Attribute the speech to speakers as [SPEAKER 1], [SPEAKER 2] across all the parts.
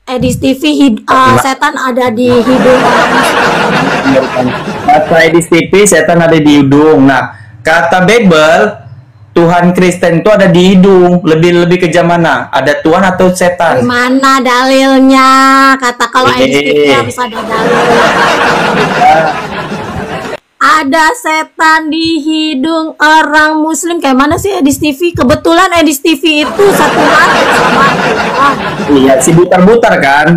[SPEAKER 1] Edis TV setan ada di hidung.
[SPEAKER 2] Kata Edis TV setan ada di hidung. Nah, kata Bible Tuhan Kristen itu ada di hidung. Lebih ke jam mana? Ada Tuhan atau setan?
[SPEAKER 1] Mana dalilnya? Kata kalau Edis TV harus ada dalil. Ada setan di hidung orang muslim. Kayak mana sih Edis TV? Kebetulan Edis TV itu satu hati sama Tuhan.
[SPEAKER 2] Iya, si butar-butar kan?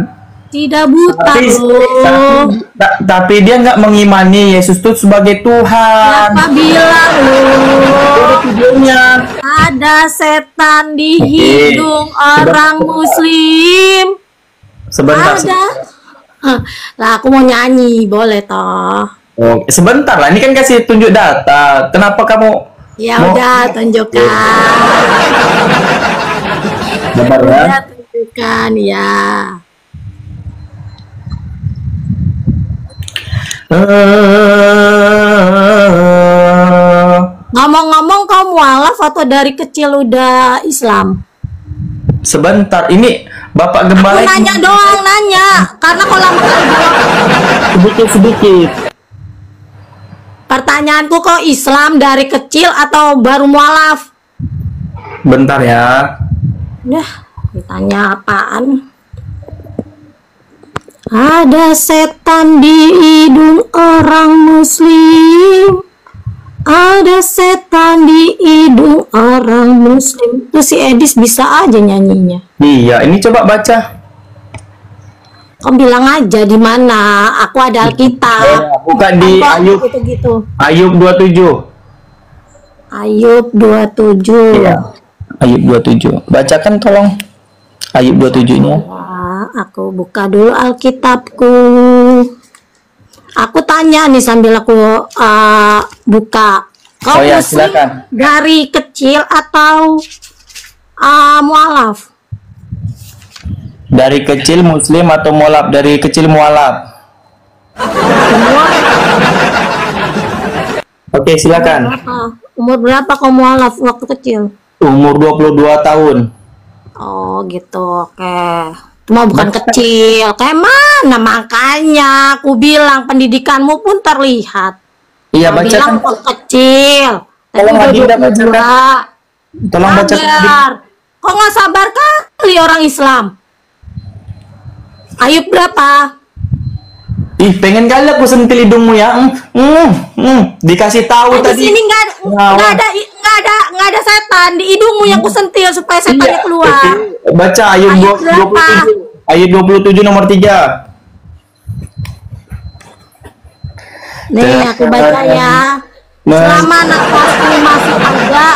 [SPEAKER 1] Tidak buta loh.
[SPEAKER 2] Tapi dia nggak mengimani Yesus itu sebagai Tuhan.
[SPEAKER 1] Siapa bilang loh?
[SPEAKER 2] Videonya.
[SPEAKER 1] Ada setan di hidung orang muslim.
[SPEAKER 2] Sebentar.
[SPEAKER 1] Ada. Lah aku mau nyanyi, boleh toh?
[SPEAKER 2] Oh, sebentar lah, ini kan kasih tunjuk data. Kenapa kamu?
[SPEAKER 1] Ya udah tunjukkan.
[SPEAKER 2] Bentar ya.
[SPEAKER 1] Udah tunjukkan ya. Ngomong-ngomong kau mualaf atau dari kecil udah Islam?
[SPEAKER 2] Sebentar, ini Bapak Gembala.
[SPEAKER 1] Aku nanya doang, nanya. Karena kalau lama kali jawab
[SPEAKER 2] sedikit.
[SPEAKER 1] Pertanyaanku, kok Islam dari kecil atau baru mualaf?
[SPEAKER 2] Bentar ya.
[SPEAKER 1] Udah, ditanya apaan? Ada setan di hidung orang muslim. Ada setan di hidung orang muslim. Tuh si Edis bisa aja nyanyinya.
[SPEAKER 2] Iya, ini coba baca.
[SPEAKER 1] Kau bilang aja di mana? Aku ada Alkitab.
[SPEAKER 2] Bukan di Ayub.
[SPEAKER 1] Gitu-gitu.
[SPEAKER 2] Ayub 27.
[SPEAKER 1] Ayub 27.
[SPEAKER 2] Iya. Ayub 27. Bacakan tolong. Ayub 27 ini.
[SPEAKER 1] Aku buka dulu Alkitabku. Aku tanya nih sambil aku buka. Kau
[SPEAKER 2] ya,
[SPEAKER 1] muslim
[SPEAKER 2] silakan.
[SPEAKER 1] dari kecil atau mualaf?
[SPEAKER 2] Dari kecil muslim atau mualaf? Dari kecil mualaf. Oke, silakan.
[SPEAKER 1] Umur berapa kau mualaf waktu kecil?
[SPEAKER 2] Umur 22 tahun.
[SPEAKER 1] Oh gitu, oke. Cuma bukan kecil. Kayak mana? Makanya aku bilang pendidikanmu pun terlihat.
[SPEAKER 2] Iya,
[SPEAKER 1] Kau
[SPEAKER 2] baca.
[SPEAKER 1] bilang kok kecil.
[SPEAKER 2] Tolong Adinda bacakan. Tolong baca.
[SPEAKER 1] Kok nggak sabar kali orang Islam? Ayub berapa?
[SPEAKER 2] Ih, pengen kali aku sentil hidungmu ya. Dikasih tahu
[SPEAKER 1] Di
[SPEAKER 2] tadi.
[SPEAKER 1] sini nggak ada setan di hidungmu yang kusentil supaya setannya keluar.
[SPEAKER 2] Baca Ayub 27. Ayub 27 nomor 3.
[SPEAKER 1] Nih aku baca ya. Selama nafasku masih ada,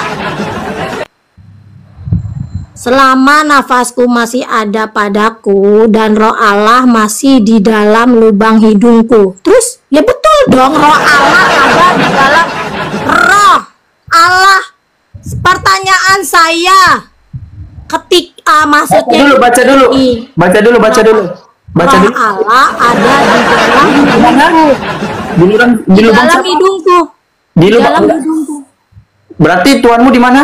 [SPEAKER 1] selama nafasku masih ada padaku dan roh Allah masih di dalam lubang hidungku. Terus ya betul dong, roh Allah ada di dalam roh Allah. Pertanyaan saya, maksudnya
[SPEAKER 2] Baca dulu.
[SPEAKER 1] roh Allah ada di dalam hidungku. Di dalam hidungku.
[SPEAKER 2] Di dalam
[SPEAKER 1] hidungku.
[SPEAKER 2] Berarti Tuhanmu di mana?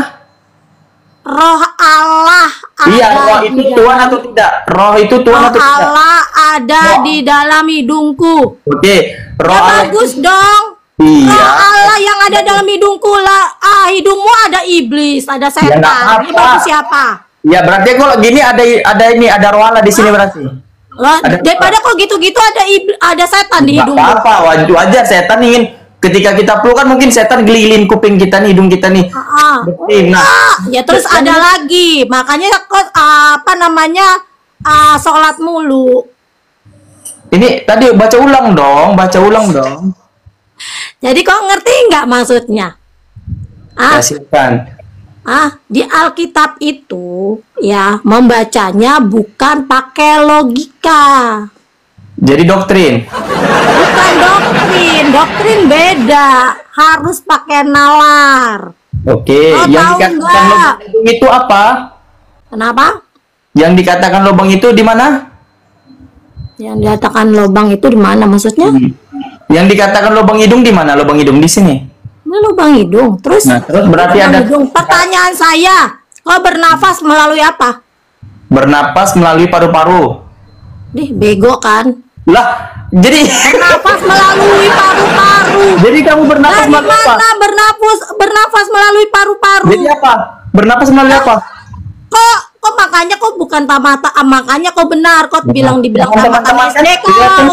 [SPEAKER 1] Roh Allah ada.
[SPEAKER 2] Iya, roh itu Tuhan atau tidak? Roh itu Tuhan atau tidak?
[SPEAKER 1] Roh Allah ada di dalam hidungku.
[SPEAKER 2] Oke, roh
[SPEAKER 1] Ya
[SPEAKER 2] Allah.
[SPEAKER 1] bagus dong.
[SPEAKER 2] Iya.
[SPEAKER 1] Roh Allah yang ada dalam hidungku lah. Hidungmu ada iblis, ada
[SPEAKER 2] Ya,
[SPEAKER 1] setan.
[SPEAKER 2] nggak apa.
[SPEAKER 1] Ini bagus siapa?
[SPEAKER 2] Ya berarti kalau gini ada roh Allah di sini berarti.
[SPEAKER 1] Loh, daripada kok gitu-gitu ada setan di
[SPEAKER 2] Nggak
[SPEAKER 1] hidungmu.
[SPEAKER 2] apa-apa, wajar setan ingin ketika kita peluk kan mungkin setan gelilin kuping kita nih, hidung kita nih.
[SPEAKER 1] Ya terus ada lagi. Makanya kok sholat mulu.
[SPEAKER 2] Ini tadi baca ulang dong.
[SPEAKER 1] Jadi kok ngerti nggak maksudnya?
[SPEAKER 2] Ya, silakan.
[SPEAKER 1] Di Alkitab itu ya membacanya bukan pakai logika.
[SPEAKER 2] Jadi doktrin.
[SPEAKER 1] Bukan doktrin beda, harus pakai nalar.
[SPEAKER 2] Oke, yang dikatakan lubang itu apa?
[SPEAKER 1] Kenapa?
[SPEAKER 2] Yang dikatakan lubang itu di mana?
[SPEAKER 1] Yang dikatakan lubang itu di mana maksudnya?
[SPEAKER 2] Yang dikatakan lubang hidung di mana? Lubang hidung di sini.
[SPEAKER 1] Ini lubang hidung. Terus
[SPEAKER 2] berarti ada
[SPEAKER 1] hidung. Pertanyaan saya, kau bernafas melalui apa?
[SPEAKER 2] Bernapas melalui paru-paru.
[SPEAKER 1] Dih, bego kan?
[SPEAKER 2] Lah, jadi
[SPEAKER 1] Bernafas melalui paru-paru.
[SPEAKER 2] jadi kamu bernapas
[SPEAKER 1] Dari
[SPEAKER 2] melalui apa?
[SPEAKER 1] mana bernafas melalui paru-paru?
[SPEAKER 2] Jadi apa? Bernapas melalui apa?
[SPEAKER 1] Kok makanya kok bukan makanya kok benar kok dibilang tamatan
[SPEAKER 2] Teman-teman
[SPEAKER 1] SD
[SPEAKER 2] kan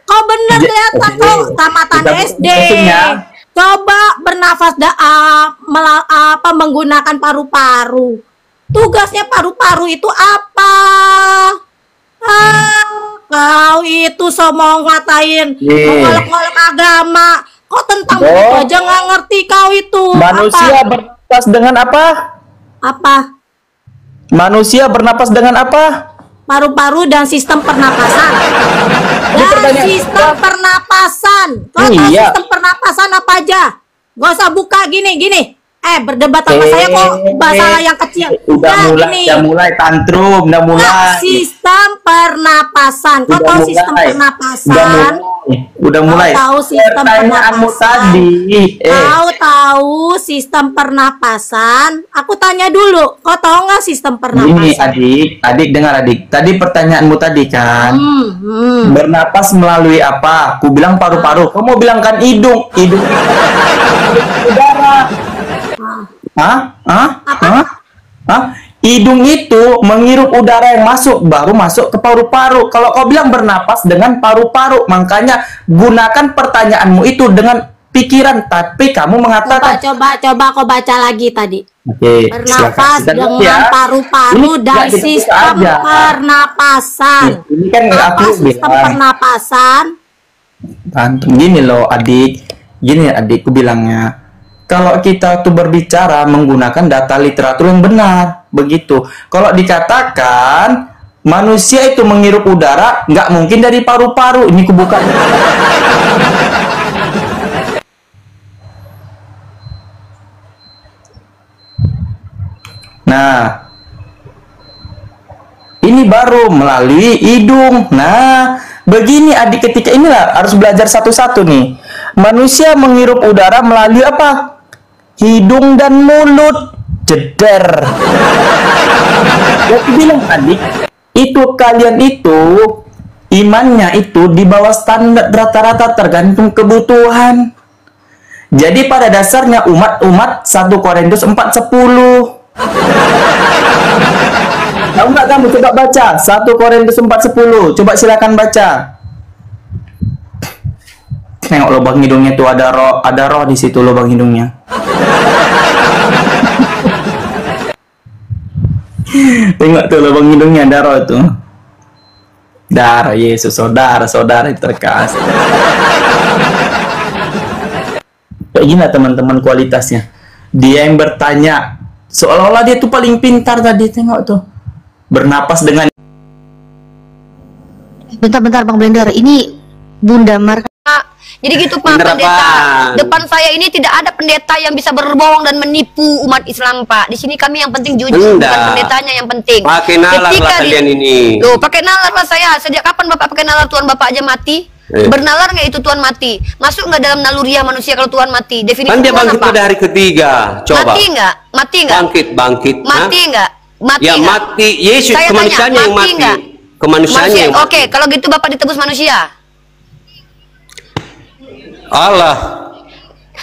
[SPEAKER 1] kau benar kelihatan kau tamatan SD. Coba bernafas menggunakan paru-paru. Tugasnya paru-paru itu apa? Kau itu mau ngatain, ngolok-ngolok agama. Kok tentang itu aja nggak ngerti kau itu.
[SPEAKER 2] Manusia bernapas dengan apa?
[SPEAKER 1] Apa?
[SPEAKER 2] Manusia bernapas dengan apa?
[SPEAKER 1] Paru-paru dan sistem pernapasan. Dan sistem pernapasan. Kau tahu sistem pernapasan apa aja? Gak usah buka gini. Berdebat sama saya kok bahasa yang kecil.
[SPEAKER 2] Udah mulai tantrum, udah mulai.
[SPEAKER 1] Sistem pernapasan. Kau tahu sistem pernapasan?
[SPEAKER 2] Udah mulai.
[SPEAKER 1] Kau tahu sistem
[SPEAKER 2] Pertanyaanmu tadi.
[SPEAKER 1] Kau tahu sistem pernapasan? Aku tanya dulu. Kau tahu nggak sistem pernapasan?
[SPEAKER 2] Ini adik dengar adik. Tadi pertanyaanmu tadi kan. Bernapas melalui apa? Aku bilang paru-paru. Kamu bilang kan hidung. Udara. Hidung itu menghirup udara yang masuk baru masuk ke paru-paru. Kalau kau bilang bernapas dengan paru-paru, makanya gunakan pertanyaanmu itu dengan pikiran, tapi kamu mengatakan
[SPEAKER 1] coba kau baca lagi tadi.
[SPEAKER 2] Oke,
[SPEAKER 1] bernapas dengan paru-paru dan sistem pernapasan.
[SPEAKER 2] Ini kan
[SPEAKER 1] apa sistem pernapasan?
[SPEAKER 2] Gini loh adik, aku bilangnya. Kalau kita tuh berbicara menggunakan data literatur yang benar, begitu. Kalau dikatakan manusia itu menghirup udara, nggak mungkin dari paru-paru. Ini kubuka. Nah, ini baru melalui hidung. Nah, begini adik, ketika inilah harus belajar satu-satu nih. Manusia menghirup udara melalui apa? Hidung dan mulut. Jeder. Jadi bilang adik, itu kalian itu imannya itu di bawah standar rata-rata tergantung kebutuhan. Jadi pada dasarnya umat 1 Korintus 4:10. Tahu nggak kamu? Coba baca 1 Korintus 4:10. Coba silakan baca. Tengok lubang hidungnya tuh ada roh di situ lubang hidungnya. Tengok tuh lubang hidungnya ada roh tuh. Darah Yesus, saudara itu terkasih. Kayak gini teman-teman kualitasnya. Dia yang bertanya, seolah-olah dia tuh paling pintar tadi. Tengok tuh. Bernapas dengan.
[SPEAKER 3] Bentar Bang Blender, ini Bunda Mar. Jadi gitu Pak Pendeta. Depan saya ini tidak ada pendeta yang bisa berbohong dan menipu umat Islam Pak. Di sini kami yang penting jujur, bukan pendetanya yang penting.
[SPEAKER 4] Pakai nalar lah kalian ini.
[SPEAKER 3] Loh, pakai nalar lah saya. Sejak kapan Bapak pakai nalar? Tuhan Bapak aja mati. Bernalar nggak itu Tuhan mati? Masuk nggak dalam naluriah manusia kalau Tuhan mati? Definisi
[SPEAKER 4] kan dia
[SPEAKER 3] Tuhan
[SPEAKER 4] bangkit
[SPEAKER 3] apa?
[SPEAKER 4] pada hari ketiga. Coba.
[SPEAKER 3] Mati nggak? Mati nggak?
[SPEAKER 4] Bangkit.
[SPEAKER 3] Mati nggak? Mati
[SPEAKER 4] ya
[SPEAKER 3] nggak?
[SPEAKER 4] mati. Yesus kemanusiaannya yang mati. Kemanusiaannya yang mati.
[SPEAKER 3] Oke, kalau gitu Bapak ditebus manusia.
[SPEAKER 4] Allah.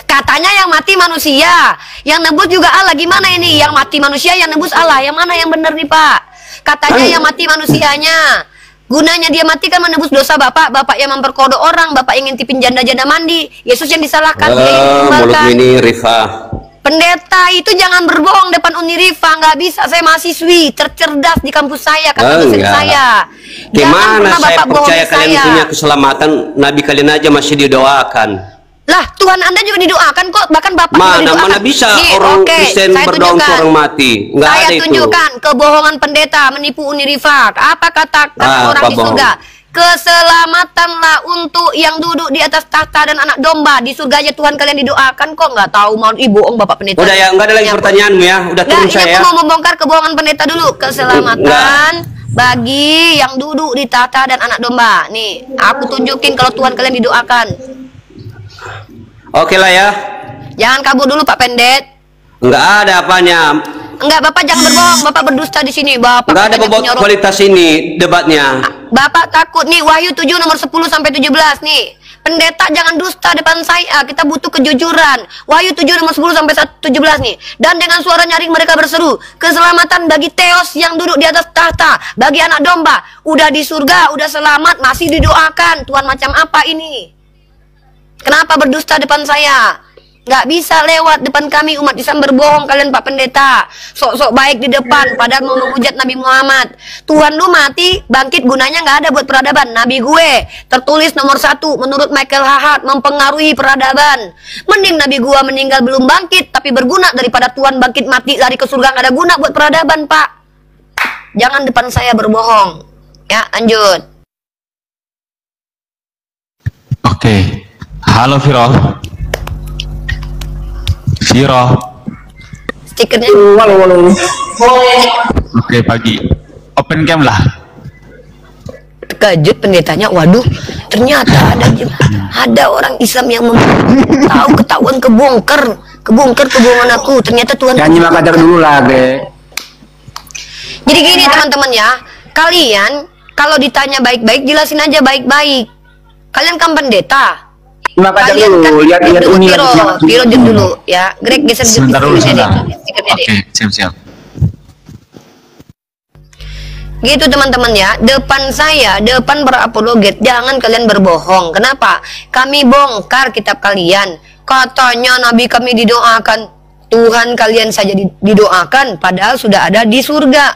[SPEAKER 3] Katanya yang mati manusia, yang nebus juga Allah. Gimana ini? Yang mati manusia, yang nebus Allah. Yang mana yang benar nih Pak? Katanya yang mati manusianya. Gunanya dia mati kan menebus dosa Bapak. Bapak yang memperkodoh orang, Bapak yang ngintipin janda-janda mandi. Yesus yang disalahkan, dia yang
[SPEAKER 4] mulut ini Rifa.
[SPEAKER 3] Pendeta itu jangan berbohong depan Unirifa. Nggak bisa, saya mahasiswi tercerdas di kampus saya, kata dosen saya.
[SPEAKER 4] Gimana saya percaya kalian punya keselamatan? Nabi kalian aja masih didoakan.
[SPEAKER 3] Lah, Tuhan Anda juga didoakan kok. Bahkan Bapak juga didoakan.
[SPEAKER 4] Mana bisa orang Kristen berdoa untuk orang mati? Nggak ada itu.
[SPEAKER 3] Saya tunjukkan kebohongan pendeta menipu Unirifa. Apa kata orang di surga? Keselamatanlah untuk yang duduk di atas tahta dan anak domba. Di surganya Tuhan kalian didoakan kok. Nggak tahu mau bohong Bapak pendeta.
[SPEAKER 4] Udah ya, nggak ada lagi pertanyaanmu ya. Udah turun saya.
[SPEAKER 3] Ini aku mau membongkar kebohongan pendeta dulu. Keselamatan bagi yang duduk di tahta dan anak domba. Nih, aku tunjukin kalau Tuhan kalian didoakan.
[SPEAKER 4] Oke lah ya.
[SPEAKER 3] Jangan kabur dulu Pak Pendet.
[SPEAKER 4] Nggak ada apanya.
[SPEAKER 3] Enggak, Bapak jangan berbohong. Bapak berdusta di sini. Bapak
[SPEAKER 4] nggak ada bobot kualitas ini debatnya.
[SPEAKER 3] Bapak takut nih, Wahyu 7 nomor 10 sampai 17 nih. Pendeta jangan dusta depan saya, kita butuh kejujuran. Wahyu 7 nomor 10 sampai 17 nih. Dan dengan suara nyaring mereka berseru, keselamatan bagi Theos yang duduk di atas tahta, bagi anak domba. Udah di surga, udah selamat, masih didoakan. Tuhan macam apa ini? Kenapa berdusta depan saya? Nggak bisa lewat depan kami umat Islam berbohong kalian Pak Pendeta. Sok-sok baik di depan padahal mau menghujat Nabi Muhammad. Tuhan lu mati, bangkit gunanya nggak ada buat peradaban. Nabi gue tertulis nomor 1 menurut Michael Hahad mempengaruhi peradaban. Mending Nabi gua meninggal belum bangkit tapi berguna daripada Tuhan bangkit mati lari ke surga nggak ada guna buat peradaban Pak. Jangan depan saya berbohong. Ya lanjut.
[SPEAKER 5] Oke. Halo Viro.
[SPEAKER 3] Stikernya.
[SPEAKER 5] Oke pagi. Open cam lah.
[SPEAKER 3] Terkejut pendetanya. Waduh, ternyata ada orang Islam yang tahu ketahuan kebongkar kebohongan aku. Ternyata Tuhan.
[SPEAKER 2] Jangan nyimak ajar dulu lah, Ge.
[SPEAKER 3] Jadi gini teman-teman ya, kalian kalau ditanya baik-baik jelasin aja baik-baik. Kalian kan pendeta.
[SPEAKER 2] Maka
[SPEAKER 3] Kalian
[SPEAKER 2] dulu, lihat uni
[SPEAKER 3] Piro dulu ya. Greg geser
[SPEAKER 5] Sebentar dulu, sebentar.
[SPEAKER 3] stikernya deh.
[SPEAKER 5] Oke, siap.
[SPEAKER 3] Gitu teman-teman ya, depan saya, depan para apologet, jangan kalian berbohong. Kenapa? Kami bongkar kitab kalian. Katanya Nabi kami didoakan, Tuhan kalian saja didoakan, padahal sudah ada di surga.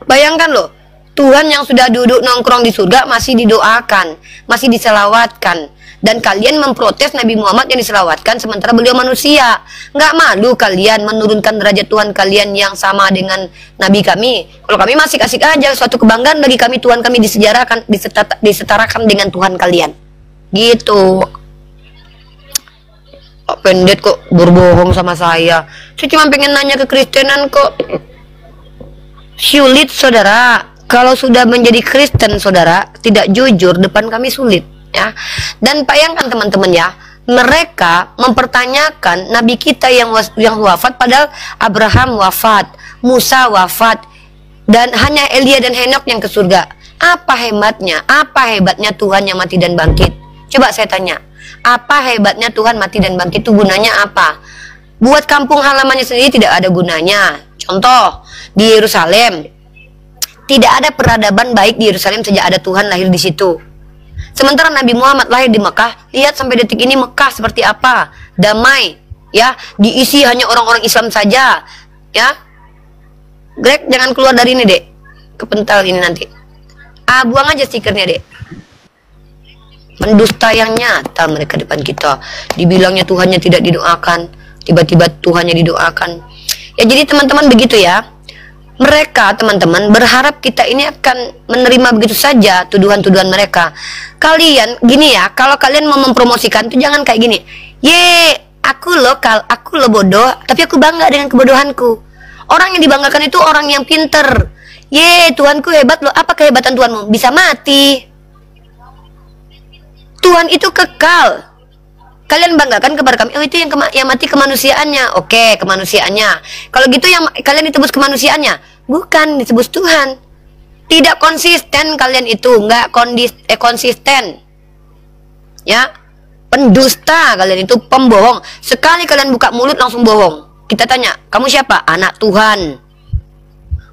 [SPEAKER 3] Bayangkan loh, Tuhan yang sudah duduk nongkrong di surga masih didoakan, masih diselawatkan. Dan kalian memprotes Nabi Muhammad yang diselawatkan sementara beliau manusia. Nggak malu kalian menurunkan derajat Tuhan kalian yang sama dengan Nabi kami? Kalau kami masih asik aja, suatu kebanggaan bagi kami Tuhan kami disetarakan dengan Tuhan kalian. Gitu. Kok pendet kok berbohong sama saya? Saya cuma pengen nanya ke Kristenan kok. Sulit saudara. Kalau sudah menjadi Kristen saudara, tidak jujur depan kami sulit. Ya. Dan bayangkan teman-teman ya, mereka mempertanyakan Nabi kita yang wafat padahal Abraham wafat, Musa wafat, dan hanya Elia dan Henok yang ke surga. Apa hebatnya? Apa hebatnya Tuhan yang mati dan bangkit? Coba saya tanya, apa hebatnya Tuhan mati dan bangkit itu gunanya apa? Buat kampung halamannya sendiri tidak ada gunanya. Contoh, di Yerusalem tidak ada peradaban baik di Yerusalem sejak ada Tuhan lahir di situ. Sementara Nabi Muhammad lahir di Mekah, lihat sampai detik ini Mekah seperti apa, damai, ya, diisi hanya orang-orang Islam saja, ya. Greg jangan keluar dari ini dek, kepental ini nanti. Buang aja stikernya dek. Pendusta yang nyata mereka depan kita, dibilangnya Tuhannya tidak didoakan, tiba-tiba Tuhannya didoakan. Ya jadi teman-teman begitu ya. Mereka teman-teman berharap kita ini akan menerima begitu saja tuduhan-tuduhan mereka. Kalian gini ya, kalau kalian mau mempromosikan itu jangan kayak gini. Ye, aku lo bodoh, tapi aku bangga dengan kebodohanku. Orang yang dibanggakan itu orang yang pinter. Ye, Tuhanku hebat loh. Apa kehebatan Tuhanmu? Bisa mati. Tuhan itu kekal. Kalian banggakan kepada kami, oh itu yang mati kemanusiaannya. Oke, kemanusiaannya. Kalau gitu yang kalian ditebus kemanusiaannya, bukan ditebus Tuhan. Tidak konsisten kalian itu, nggak konsisten. Ya, pendusta kalian itu, pembohong. Sekali kalian buka mulut langsung bohong. Kita tanya, kamu siapa? Anak Tuhan.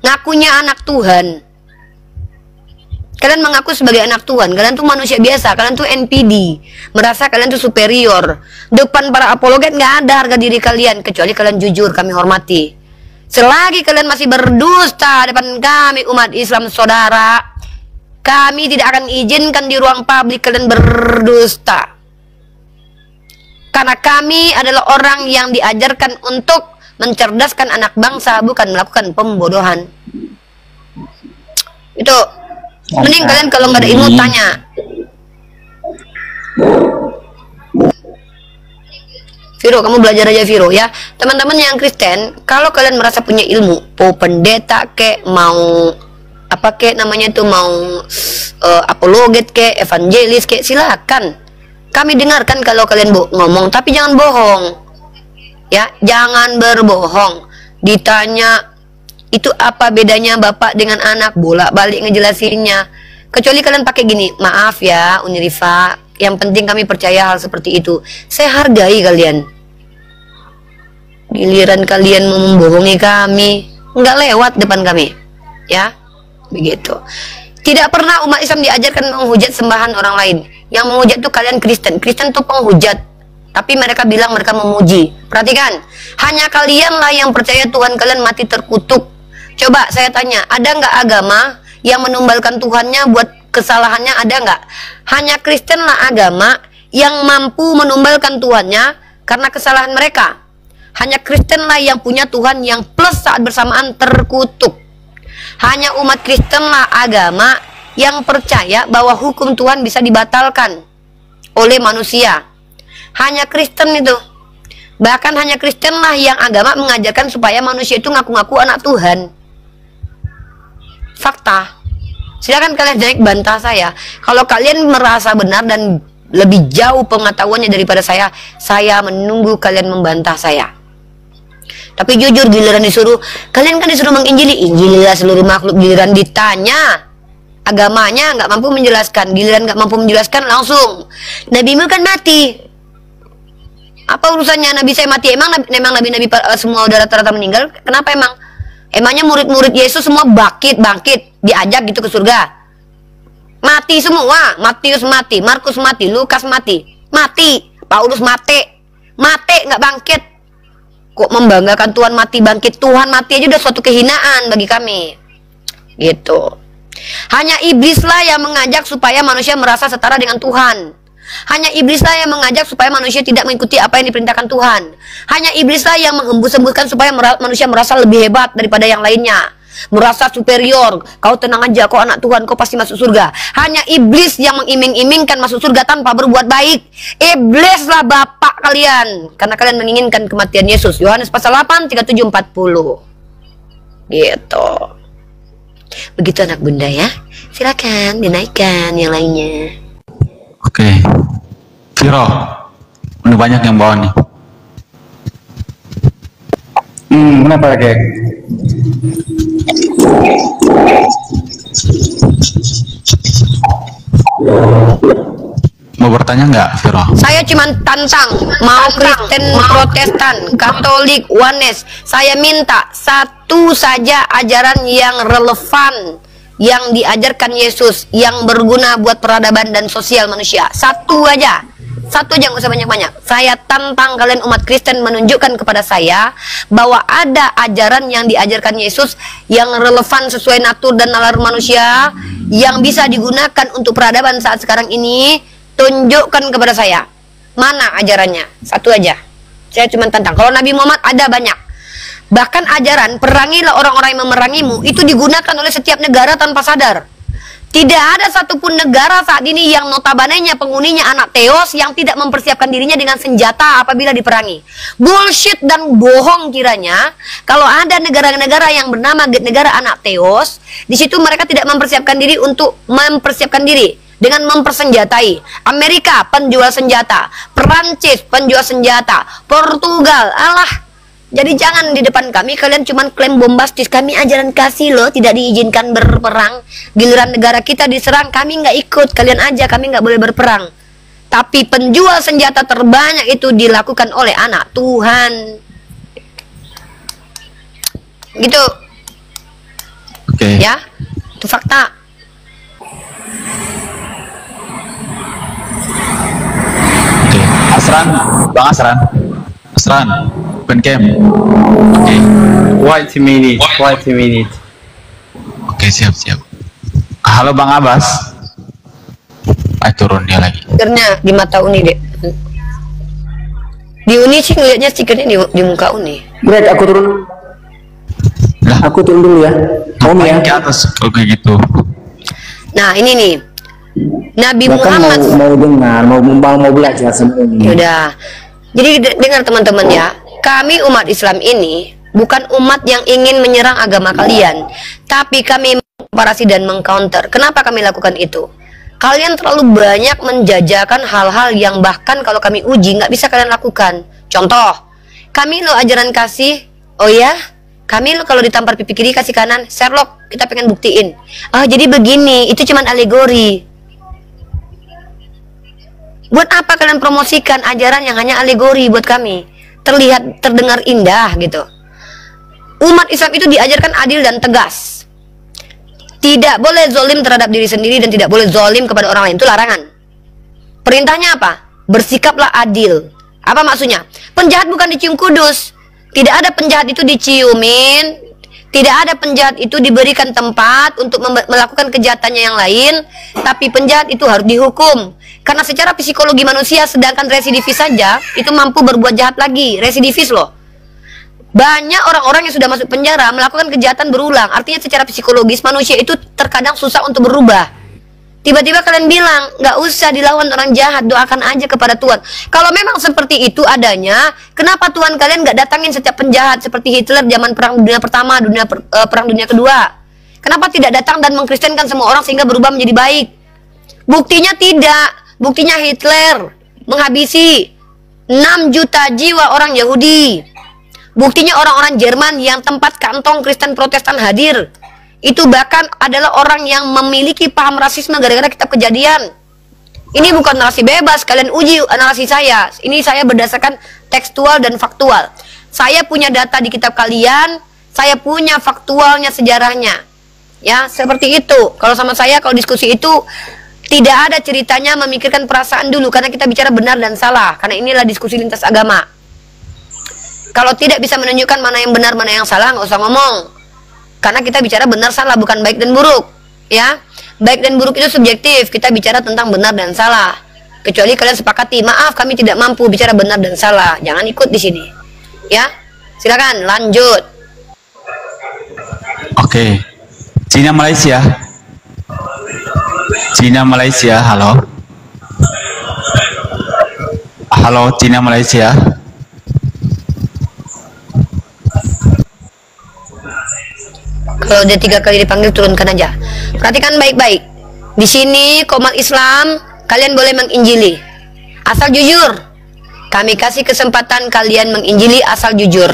[SPEAKER 3] Ngakunya anak Tuhan. Kalian mengaku sebagai anak Tuhan, kalian tuh manusia biasa, kalian tuh NPD, merasa kalian tuh superior. Depan para apologet nggak ada harga diri kalian, kecuali kalian jujur, kami hormati. Selagi kalian masih berdusta depan kami umat Islam saudara, kami tidak akan izinkan di ruang publik kalian berdusta. Karena kami adalah orang yang diajarkan untuk mencerdaskan anak bangsa, bukan melakukan pembodohan. Itu mending kalian kalau nggak ada ilmu tanya. Viro, kamu belajar aja Viro ya. Teman-teman yang Kristen, kalau kalian merasa punya ilmu, mau pendeta kek, mau apa kek namanya itu, mau apologet kek, evangelis kek, silakan. Kami dengarkan kalau kalian ngomong, tapi jangan bohong. Ya, jangan berbohong. Ditanya itu apa bedanya bapak dengan anak, bolak-balik ngejelasinnya. Kecuali kalian pakai gini, maaf ya Unirifa, yang penting kami percaya hal seperti itu. Saya hargai kalian. Giliran kalian membohongi kami, nggak lewat depan kami, ya, begitu. Tidak pernah umat Islam diajarkan menghujat sembahan orang lain. Yang menghujat itu kalian Kristen. Kristen itu penghujat, tapi mereka bilang mereka memuji. Perhatikan, hanya kalianlah yang percaya Tuhan kalian mati terkutuk. Coba saya tanya, ada nggak agama yang menumbalkan Tuhannya buat kesalahannya? Ada nggak? Hanya Kristenlah agama yang mampu menumbalkan Tuhannya karena kesalahan mereka. Hanya Kristenlah yang punya Tuhan yang plus saat bersamaan terkutuk. Hanya umat Kristenlah agama yang percaya bahwa hukum Tuhan bisa dibatalkan oleh manusia. Hanya Kristen itu. Bahkan hanya Kristenlah yang agama mengajarkan supaya manusia itu ngaku-ngaku anak Tuhan. Fakta. Silakan kalian naik bantah saya. Kalau kalian merasa benar dan lebih jauh pengetahuannya daripada saya menunggu kalian membantah saya. Tapi jujur, giliran disuruh, kalian kan disuruh menginjili, injililah seluruh makhluk. Giliran ditanya agamanya nggak mampu menjelaskan. Giliran nggak mampu menjelaskan langsung nabimu kan mati. Apa urusannya nabi saya mati? Emang nabi-nabi semua udah rata-rata meninggal? Kenapa emang? Emangnya murid-murid Yesus semua bangkit diajak gitu ke surga? Mati semua. Matius mati, Markus mati, Lukas mati, Paulus mati nggak bangkit. Kok membanggakan Tuhan mati bangkit? Tuhan mati aja udah suatu kehinaan bagi kami, gitu. Hanya iblislah yang mengajak supaya manusia merasa setara dengan Tuhan. Hanya iblislah yang mengajak supaya manusia tidak mengikuti apa yang diperintahkan Tuhan. Hanya iblislah yang menghembus-hembuskan supaya manusia merasa lebih hebat daripada yang lainnya, merasa superior. Kau tenang aja, kau anak Tuhan, kau pasti masuk surga. Hanya iblis yang mengiming-imingkan masuk surga tanpa berbuat baik. Iblislah bapak kalian, karena kalian menginginkan kematian Yesus. Yohanes pasal 8, 37, 40. Gitu. Begitu anak bunda ya. Silakan dinaikkan yang lainnya.
[SPEAKER 5] Oke. Viro, udah banyak yang bawa nih.
[SPEAKER 2] Kenapa kek?
[SPEAKER 5] Mau bertanya nggak, Viro?
[SPEAKER 3] Saya cuma tantang, mau Kristen, Protestan, Katolik, Oneness, saya minta satu saja ajaran yang relevan, yang diajarkan Yesus, yang berguna buat peradaban dan sosial manusia. Satu aja, nggak usah banyak-banyak. Saya tantang kalian umat Kristen menunjukkan kepada saya bahwa ada ajaran yang diajarkan Yesus yang relevan sesuai natur dan nalar manusia, yang bisa digunakan untuk peradaban saat sekarang ini. Tunjukkan kepada saya mana ajarannya, satu aja. Saya cuma tantang. Kalau Nabi Muhammad ada banyak. Bahkan ajaran perangilah orang-orang yang memerangimu itu digunakan oleh setiap negara tanpa sadar. Tidak ada satupun negara saat ini yang notabanenya penghuninya anak teos yang tidak mempersiapkan dirinya dengan senjata apabila diperangi. Bullshit dan bohong kiranya. Kalau ada negara-negara yang bernama negara anak teos, di situ mereka tidak mempersiapkan diri untuk mempersiapkan diri dengan mempersenjatai. Amerika penjual senjata, Perancis penjual senjata, Portugal, alah. Jadi jangan di depan kami kalian cuman klaim bombastis, kami ajaran kasih loh, tidak diizinkan berperang. Giliran negara kita diserang, kami nggak ikut, kalian aja, kami nggak boleh berperang. Tapi penjual senjata terbanyak itu dilakukan oleh anak Tuhan. Gitu.
[SPEAKER 5] Oke.
[SPEAKER 3] Ya, itu fakta.
[SPEAKER 5] Oke. Bang Asran, open cam. Oke.
[SPEAKER 2] Wait a minute.
[SPEAKER 5] Oke, siap. Halo Bang Abbas. Turun dia lagi.
[SPEAKER 3] Stikernya di mata Uni deh. Di Uni sih ngeliatnya stikernya di muka Uni.
[SPEAKER 2] Greg, aku turun.
[SPEAKER 5] Lah,
[SPEAKER 2] Aku turun dulu ya. Om ya.
[SPEAKER 5] ke atas kalau kayak gitu.
[SPEAKER 3] Nah ini nih, Nabi
[SPEAKER 2] Bahkan
[SPEAKER 3] Muhammad.
[SPEAKER 2] mau dengar, mau belajar semuanya.
[SPEAKER 3] Yaudah. Jadi dengar teman-teman ya, kami umat Islam ini bukan umat yang ingin menyerang agama kalian, tapi kami mengkomparasi dan mengcounter. Kenapa kami lakukan itu? Kalian terlalu banyak menjajakan hal-hal yang bahkan kalau kami uji nggak bisa kalian lakukan. Contoh, kami lo ajaran kasih, oh ya, Kami kalau ditampar pipi kiri kasih kanan, Sherlock, kita pengen buktiin. Ah, jadi begini, itu cuman alegori. Buat apa kalian promosikan ajaran yang hanya alegori buat kami? Terlihat, terdengar indah gitu. Umat Islam itu diajarkan adil dan tegas. Tidak boleh zolim terhadap diri sendiri dan tidak boleh zolim kepada orang lain. Itu larangan. Perintahnya apa? Bersikaplah adil. Apa maksudnya? Penjahat bukan dicium kudus. Tidak ada penjahat itu diciumin. Tidak ada penjahat itu diberikan tempat untuk melakukan kejahatannya yang lain. Tapi penjahat itu harus dihukum. Karena secara psikologi manusia, sedangkan residivis saja itu mampu berbuat jahat lagi. Residivis loh. Banyak orang-orang yang sudah masuk penjara melakukan kejahatan berulang. Artinya secara psikologis manusia itu terkadang susah untuk berubah. Tiba-tiba kalian bilang, nggak usah dilawan orang jahat, doakan aja kepada Tuhan. Kalau memang seperti itu adanya, kenapa Tuhan kalian nggak datangin setiap penjahat seperti Hitler zaman Perang Dunia Pertama, Perang Dunia Kedua? Kenapa tidak datang dan mengkristenkan semua orang sehingga berubah menjadi baik? Buktinya tidak. Buktinya Hitler menghabisi 6 juta jiwa orang Yahudi. Buktinya orang-orang Jerman yang tempat kantong Kristen Protestan hadir. Itu bahkan adalah orang yang memiliki paham rasisme gara-gara kitab Kejadian. Ini bukan narasi bebas, kalian uji narasi saya. Ini saya berdasarkan tekstual dan faktual. Saya punya data di kitab kalian, saya punya faktualnya, sejarahnya. Ya, seperti itu. Kalau sama saya, kalau diskusi itu tidak ada ceritanya memikirkan perasaan dulu, karena kita bicara benar dan salah. Karena inilah diskusi lintas agama. Kalau tidak bisa menunjukkan mana yang benar, mana yang salah, nggak usah ngomong. Karena kita bicara benar salah, bukan baik dan buruk, ya. Baik dan buruk itu subjektif. Kita bicara tentang benar dan salah. Kecuali kalian sepakati, maaf kami tidak mampu bicara benar dan salah. Jangan ikut di sini, ya. Silakan lanjut.
[SPEAKER 5] Oke. Cina Malaysia. Cina Malaysia, halo. Halo Cina Malaysia.
[SPEAKER 3] Kalau dia 3 kali dipanggil, turunkan aja. Perhatikan baik-baik. Di sini komat Islam, kalian boleh menginjili. Asal jujur. Kami kasih kesempatan kalian menginjili asal jujur.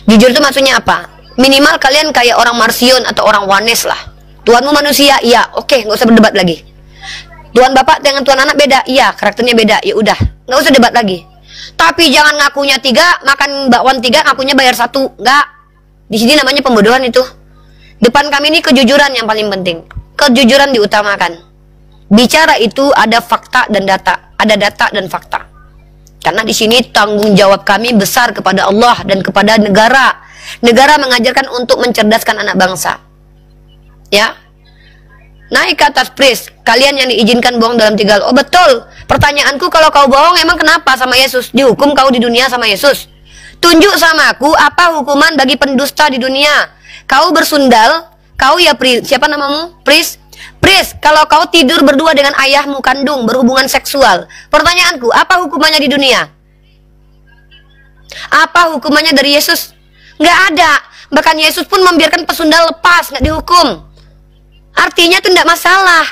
[SPEAKER 3] Jujur itu maksudnya apa? Minimal kalian kayak orang Marsion atau orang Wanes lah. Tuhanmu manusia, iya, oke, nggak usah berdebat lagi. Tuhan Bapak dengan Tuhan Anak beda, iya, karakternya beda, ya udah, nggak usah debat lagi. Tapi jangan ngakunya 3, makan bakwan 3, ngakunya bayar 1, nggak. Di sini namanya pembodohan itu. Depan kami ini kejujuran yang paling penting. Kejujuran diutamakan. Bicara itu ada fakta dan data, ada data dan fakta. Karena di sini tanggung jawab kami besar kepada Allah dan kepada negara. Negara mengajarkan untuk mencerdaskan anak bangsa. Ya. Naik ke atas pris, kalian yang diizinkan bohong dalam 3 hal. Oh betul. Pertanyaanku, kalau kau bohong emang kenapa sama Yesus? Dihukum kau di dunia sama Yesus? Tunjuk sama aku apa hukuman bagi pendusta di dunia. Kau bersundal, kau ya siapa namamu? Pris. Pris, kalau kau tidur berdua dengan ayahmu kandung, berhubungan seksual. Pertanyaanku, apa hukumannya di dunia? Apa hukumannya dari Yesus? Nggak ada. Bahkan Yesus pun membiarkan pesundal lepas, nggak dihukum. Artinya itu nggak masalah.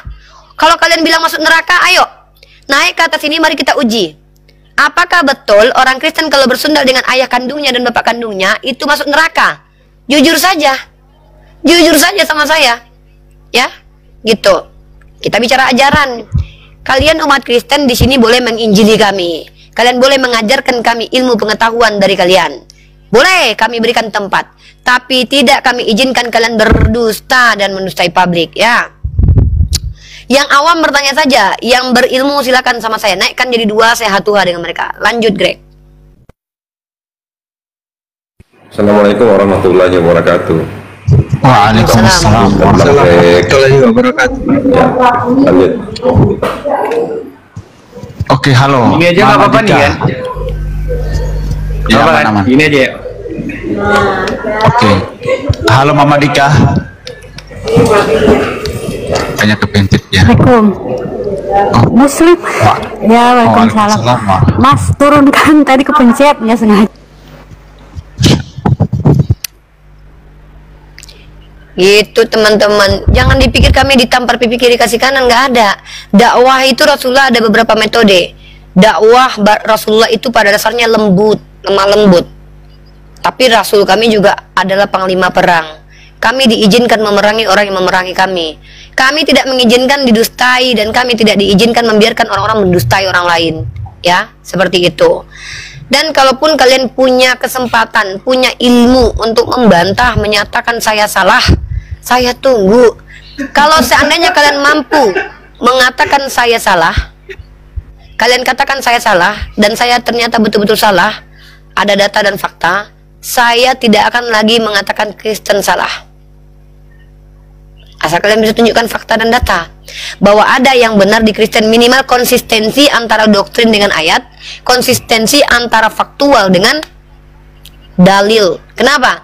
[SPEAKER 3] Kalau kalian bilang masuk neraka, ayo naik ke atas ini, mari kita uji. Apakah betul orang Kristen kalau bersundal dengan ayah kandungnya dan bapak kandungnya itu masuk neraka? Jujur saja sama saya, ya, gitu. Kita bicara ajaran. Kalian umat Kristen di sini boleh menginjili kami. Kalian boleh mengajarkan kami ilmu pengetahuan dari kalian. Boleh kami berikan tempat, tapi tidak kami izinkan kalian berdusta dan mendustai publik, ya. Yang awam bertanya saja, yang berilmu silakan sama saya. Naikkan jadi 2, saya hatuha dengan mereka. Lanjut, Greg.
[SPEAKER 6] Assalamualaikum warahmatullahi wabarakatuh.
[SPEAKER 5] Waalaikumsalam
[SPEAKER 6] warahmatullahi wabarakatuh. Ya, lanjut.
[SPEAKER 5] Oke, halo.
[SPEAKER 2] Ini aja nggak apa-apa nih kan?
[SPEAKER 5] Ya, aman.
[SPEAKER 2] Ini aja ya.
[SPEAKER 5] Oke. Halo Mama Dika. Banyak kepencet ya.
[SPEAKER 7] Assalamualaikum. Muslim. Ya, waalaikumsalam. Mas, turunkan tadi kepencet, nggak sengaja.
[SPEAKER 3] Gitu teman-teman, jangan dipikir kami ditampar pipi kiri kasih kanan, nggak ada. Dakwah itu Rasulullah ada beberapa metode. Dakwah Rasulullah itu pada dasarnya lembut, lemah lembut, Tapi Rasul kami juga adalah panglima perang. Kami diizinkan memerangi orang yang memerangi kami. Kami tidak mengizinkan didustai, dan kami tidak diizinkan membiarkan orang-orang mendustai orang lain. Ya, seperti itu. Dan kalaupun kalian punya kesempatan, punya ilmu untuk membantah, menyatakan saya salah, saya tunggu. Kalau seandainya kalian mampu mengatakan saya salah, kalian katakan saya salah, dan saya ternyata betul-betul salah, ada data dan fakta, saya tidak akan lagi mengatakan Kristen salah. Asal kalian bisa tunjukkan fakta dan data bahwa ada yang benar di Kristen, minimal konsistensi antara doktrin dengan ayat, konsistensi antara faktual dengan dalil. Kenapa?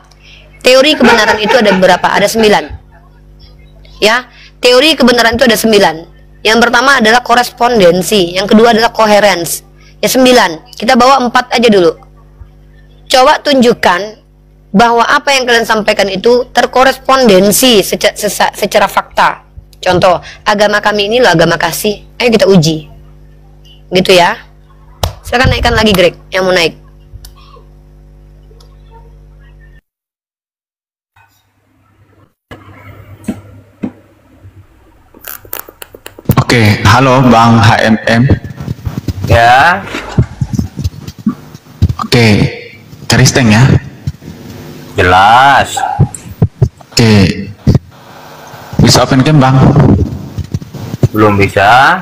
[SPEAKER 3] Teori kebenaran itu ada berapa? Ada 9. Ya, teori kebenaran itu ada 9. Yang pertama adalah korespondensi, yang kedua adalah coherence. Ya 9. Kita bawa 4 aja dulu. Coba tunjukkan bahwa apa yang kalian sampaikan itu terkorespondensi secara fakta. Contoh, agama kami ini loh agama kasih. Ayo kita uji. Gitu ya. Silakan naikkan lagi Greg yang mau naik.
[SPEAKER 5] Oke, halo Bang HMM.
[SPEAKER 2] Ya.
[SPEAKER 5] Oke, Kristen ya.
[SPEAKER 2] Jelas.
[SPEAKER 5] Oke. Bisa open cam Bang?
[SPEAKER 2] Belum bisa.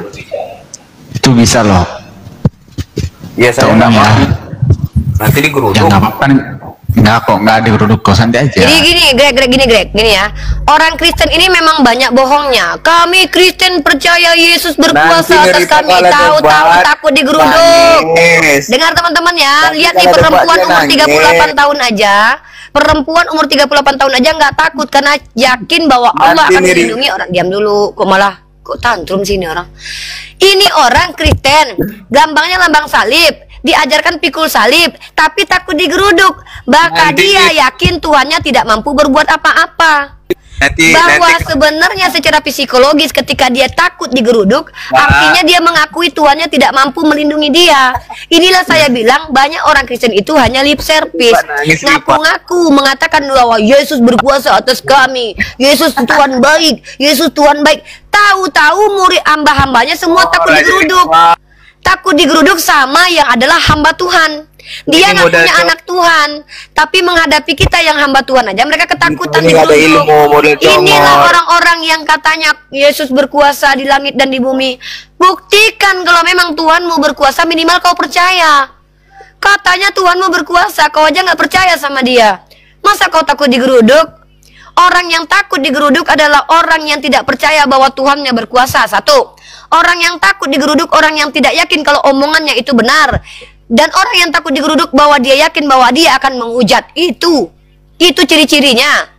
[SPEAKER 5] Itu bisa loh.
[SPEAKER 2] Ya saya
[SPEAKER 5] undang ya.
[SPEAKER 2] Nanti digeruduk.
[SPEAKER 5] Ya nggak apa-apa. Enggak kok, nggak digeruduk kok, santai aja.
[SPEAKER 3] Jadi gini, Greg, gini ya. Orang Kristen ini memang banyak bohongnya. Kami Kristen percaya Yesus berkuasa atas kami. Tahu takut digeruduk. Dengar teman-teman ya, lihat nih perempuan umur 38 tahun aja. Perempuan umur 38 tahun aja nggak takut karena yakin bahwa Allah akan melindungi orang. Diam dulu, kok tantrum sini orang. Ini orang Kristen, gampangnya lambang salib, diajarkan pikul salib, tapi takut digeruduk. Bahkan dia yakin Tuhannya tidak mampu berbuat apa-apa. Bahwa sebenarnya secara psikologis ketika dia takut digeruduk, artinya dia mengakui Tuhannya tidak mampu melindungi dia. Inilah saya bilang banyak orang Kristen itu hanya lip service, ngaku-ngaku mengatakan bahwa Yesus berkuasa atas kami, Yesus Tuhan baik, Yesus Tuhan baik. Tahu-tahu murid hamba-hambanya semua takut digeruduk. Takut digeruduk sama yang adalah hamba Tuhan. Dia nggak punya anak Tuhan, tapi menghadapi kita yang hamba Tuhan aja mereka ketakutan digeruduk. Inilah orang-orang yang katanya Yesus berkuasa di langit dan di bumi. Buktikan kalau memang Tuhanmu berkuasa, minimal kau percaya. Katanya Tuhanmu berkuasa, kau aja nggak percaya sama dia. Masa kau takut digeruduk? Orang yang takut digeruduk adalah orang yang tidak percaya bahwa Tuhannya berkuasa. Satu, orang yang takut digeruduk orang yang tidak yakin kalau omongannya itu benar. Dan orang yang takut digeruduk bahwa dia yakin bahwa dia akan menghujat. Itu ciri-cirinya.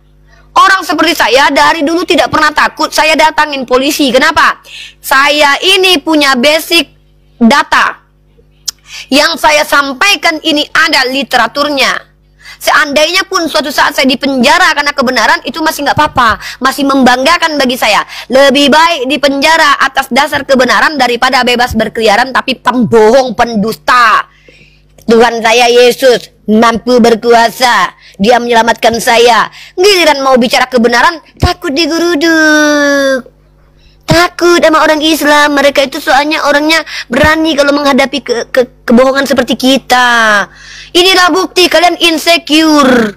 [SPEAKER 3] Orang seperti saya dari dulu tidak pernah takut. Saya datangin polisi. Kenapa? Saya ini punya basic data. Yang saya sampaikan ini ada literaturnya. Seandainya pun suatu saat saya dipenjara karena kebenaran, itu masih nggak apa-apa, masih membanggakan bagi saya. Lebih baik dipenjara atas dasar kebenaran daripada bebas berkeliaran tapi pembohong, pendusta. Tuhan saya Yesus mampu berkuasa, dia menyelamatkan saya. Giliran mau bicara kebenaran takut digeruduk. Takut sama orang Islam, mereka itu soalnya orangnya berani kalau menghadapi kebohongan seperti kita. Inilah bukti kalian insecure.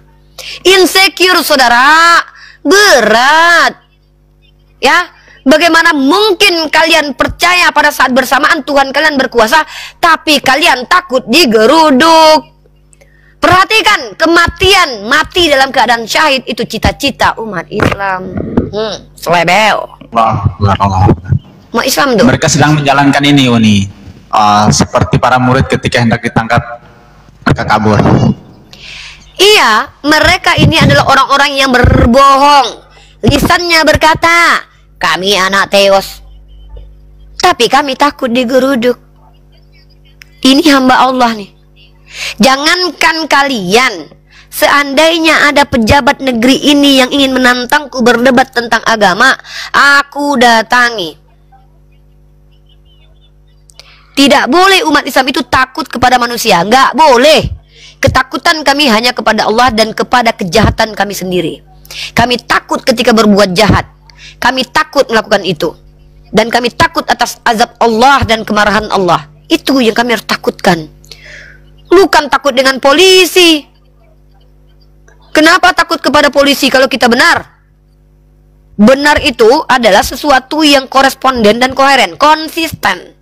[SPEAKER 3] Insecure saudara, berat. Ya, bagaimana mungkin kalian percaya pada saat bersamaan Tuhan kalian berkuasa, tapi kalian takut digeruduk. Perhatikan, kematian, mati dalam keadaan syahid itu cita-cita umat Islam. Selebel.
[SPEAKER 5] Allah.
[SPEAKER 3] Mau Islam tuh.
[SPEAKER 5] Mereka sedang menjalankan ini, Uni. Seperti para murid ketika hendak ditangkap, mereka kabur.
[SPEAKER 3] Iya, mereka ini adalah orang-orang yang berbohong. Lisannya berkata, kami anak Theos, tapi kami takut digeruduk. Ini hamba Allah nih. Jangankan kalian, seandainya ada pejabat negeri ini yang ingin menantangku berdebat tentang agama, aku datangi. Tidak boleh umat Islam itu takut kepada manusia, nggak boleh. Ketakutan kami hanya kepada Allah dan kepada kejahatan kami sendiri. Kami takut ketika berbuat jahat. Kami takut melakukan itu. Dan kami takut atas azab Allah dan kemarahan Allah. Itu yang kami harus takutkan. Bukan takut dengan polisi. Kenapa takut kepada polisi kalau kita benar? Benar itu adalah sesuatu yang koresponden dan koheren, konsisten.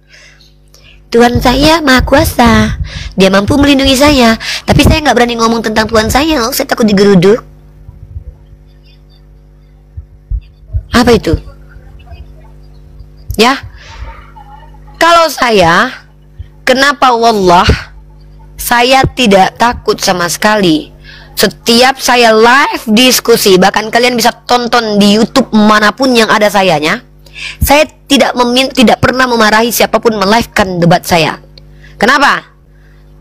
[SPEAKER 3] Tuhan saya maha kuasa, dia mampu melindungi saya, tapi saya nggak berani ngomong tentang Tuhan saya loh, saya takut digeruduk. Apa itu? Ya, kalau saya, kenapa wallah saya tidak takut sama sekali. Setiap saya live diskusi, bahkan kalian bisa tonton di YouTube manapun yang ada sayanya, saya tidak pernah memarahi siapapun melivekan debat saya. Kenapa?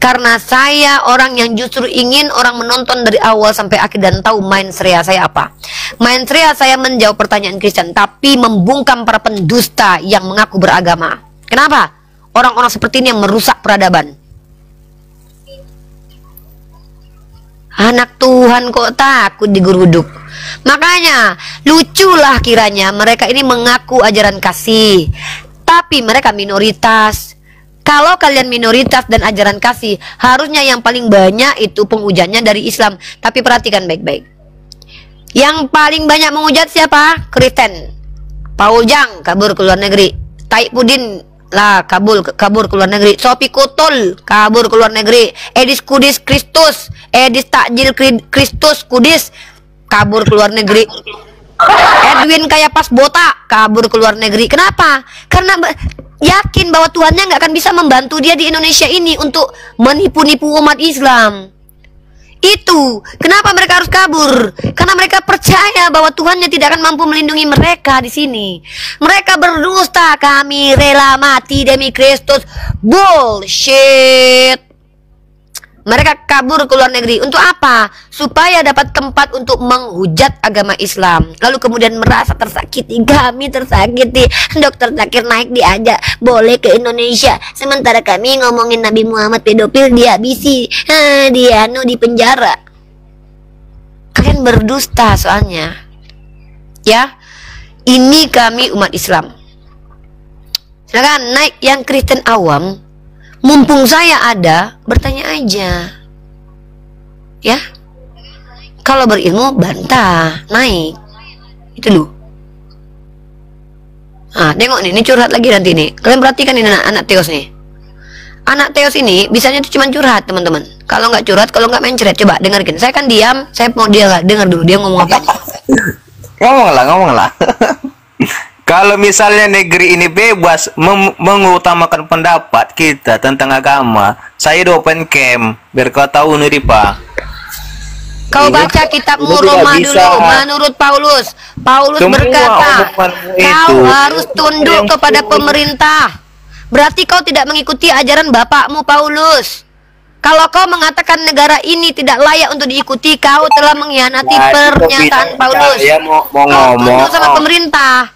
[SPEAKER 3] Karena saya orang yang justru ingin orang menonton dari awal sampai akhir dan tahu mindset saya apa. Mindset saya menjawab pertanyaan Kristen, tapi membungkam para pendusta yang mengaku beragama. Kenapa? Orang-orang seperti ini yang merusak peradaban. Anak Tuhan kok takut digeruduk. Makanya luculah kiranya mereka ini mengaku ajaran kasih, tapi mereka minoritas. Kalau kalian minoritas dan ajaran kasih, harusnya yang paling banyak itu penghujatnya dari Islam. Tapi perhatikan baik-baik. Yang paling banyak menghujat siapa? Kristen. Paul Jang kabur ke luar negeri. Taib Pudin lah kabur ke luar negeri. Sophie Kutol kabur ke luar negeri. Edis Kudis Kristus, Edis Takjil Kristus Kudis kabur ke luar negeri. Edwin Kayapas Botak kabur ke luar negeri. Kenapa? Karena yakin bahwa Tuhannya nggak akan bisa membantu dia di Indonesia ini untuk menipu-nipu umat Islam. Itu kenapa mereka harus kabur, karena mereka percaya bahwa Tuhannya tidak akan mampu melindungi mereka di sini. Mereka berdusta, kami rela mati demi Kristus. Bullshit. Mereka kabur ke luar negeri untuk apa? Supaya dapat tempat untuk menghujat agama Islam. Lalu kemudian merasa tersakiti. Kami tersakiti. Dokter Zakir Naik diajak boleh ke Indonesia, sementara kami ngomongin Nabi Muhammad pedofil dihabisi, dia di penjara. Kalian berdusta soalnya. Ya, ini kami umat Islam. Silakan naik yang Kristen awam. Mumpung saya ada, bertanya aja. Ya. Kalau berilmu, bantah, naik. Itu loh. Ah, tengok nih, ini curhat lagi nanti nih. Kalian perhatikan ini anak Teos nih. Anak Teos ini bisanya tuh cuma curhat, teman-teman. Kalau nggak curhat, kalau nggak mencret, coba dengerin. Saya kan diam, saya mau dia dengar dulu dia ngomong apa.
[SPEAKER 8] Ngomonglah. Kalau misalnya negeri ini bebas mengutamakan pendapat kita tentang agama, saya di open camp biar kau tahu nih Pak.
[SPEAKER 3] Kau baca kitab Roma dulu. Menurut Paulus berkata, kau harus tunduk kepada pemerintah. Berarti kau tidak mengikuti ajaran bapakmu Paulus. Kalau kau mengatakan negara ini tidak layak untuk diikuti, kau telah mengkhianati pernyataan Paulus.
[SPEAKER 8] Mau ngomong
[SPEAKER 3] sama pemerintah.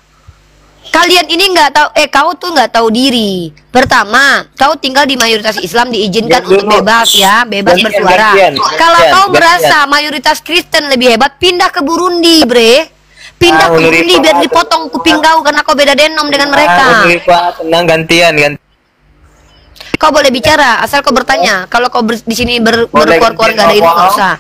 [SPEAKER 3] Kalian ini nggak tahu, kau tuh nggak tahu diri. Pertama, kau tinggal di mayoritas Islam diizinkan untuk bebas ya, bebas bersuara. Kalau kau merasa mayoritas Kristen lebih hebat, pindah ke Burundi, bre. Pindah ke Burundi biar dipotong kuping kau karena kau beda denom dengan mereka.
[SPEAKER 8] Tenang, gantian.
[SPEAKER 3] Kau boleh bicara, asal kau bertanya. Kalau kau di sini berkuar-kuar nggak ada ini, nggak usah.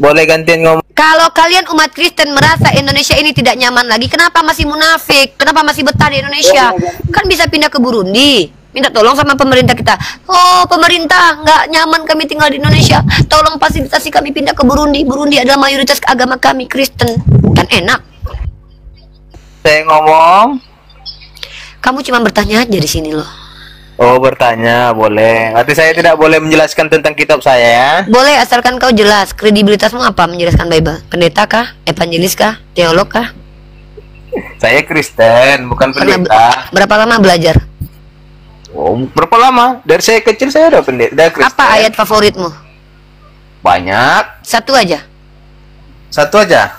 [SPEAKER 8] Boleh gantian ngomong.
[SPEAKER 3] Kalau kalian umat Kristen merasa Indonesia ini tidak nyaman lagi, kenapa masih munafik? Kenapa masih betah di Indonesia? Kan bisa pindah ke Burundi, minta tolong sama pemerintah kita. Oh, pemerintah nggak nyaman kami tinggal di Indonesia, tolong fasilitasi kami pindah ke Burundi. Burundi adalah mayoritas agama kami Kristen, kan enak.
[SPEAKER 8] Saya ngomong.
[SPEAKER 3] Kamu cuma bertanya aja di sini loh.
[SPEAKER 8] Oh, bertanya boleh. Arti saya tidak boleh menjelaskan tentang kitab saya ya?
[SPEAKER 3] Boleh, asalkan kau jelas. Kredibilitasmu apa menjelaskan Bible? Pendeta kah? Evangelis kah? Teolog kah?
[SPEAKER 8] Saya Kristen, bukan pendeta.
[SPEAKER 3] Berapa lama belajar?
[SPEAKER 8] Oh, berapa lama? Dari saya kecil saya udah pendeta Kristen.
[SPEAKER 3] Apa ayat favoritmu?
[SPEAKER 8] Banyak.
[SPEAKER 3] Satu aja.
[SPEAKER 8] Satu aja?